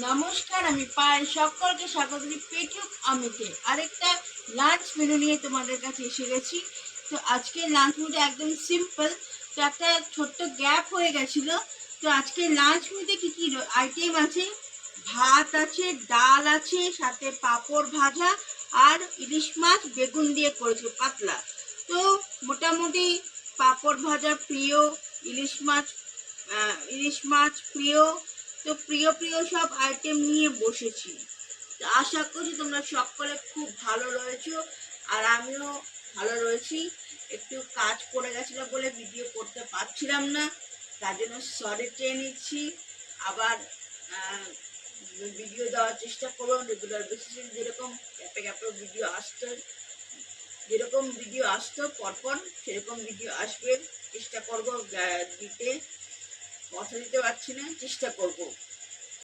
নমস্কার, আমি পায়েল। সকলকে স্বাগত জানাই পেটুক আমিতে আরেকটা লাঞ্চ মেনু নিয়ে তোমাদের কাছে এসে গেছি। তো আজকে লাঞ্চ মেনুটা একদম সিম্পল। তো একটা ছোট্ট গ্যাপ হয়ে গেছিল। তো আজকে লাঞ্চ মেনুতে কী কী আইটেম আছে, ভাত আছে, ডাল আছে, সাথে পাঁপড় ভাজা আর ইলিশ মাছ বেগুন দিয়ে করেছে পাতলা। তো মোটামুটি পাঁপড় ভাজা প্রিয়, ইলিশ মাছ প্রিয়। তো প্রিয় প্রিয় সব আইটেম নিয়ে বসেছি। তো আশা করছি তোমরা সকলে খুব ভালো রয়েছো, আর আমিও ভালো রয়েছি। একটু কাজ পড়ে গেছিলো বলে ভিডিও করতে পারছিলাম না, তার জন্য সরি চেয়ে নিচ্ছি। আবার ভিডিও দেওয়ার চেষ্টা করবো রেগুলার বেসিসে, যেরকম ভিডিও আসতো পরপর সেরকম ভিডিও আসবে। চেষ্টা করবো দিতে, কথা দিতে পারছি না, চেষ্টা করব।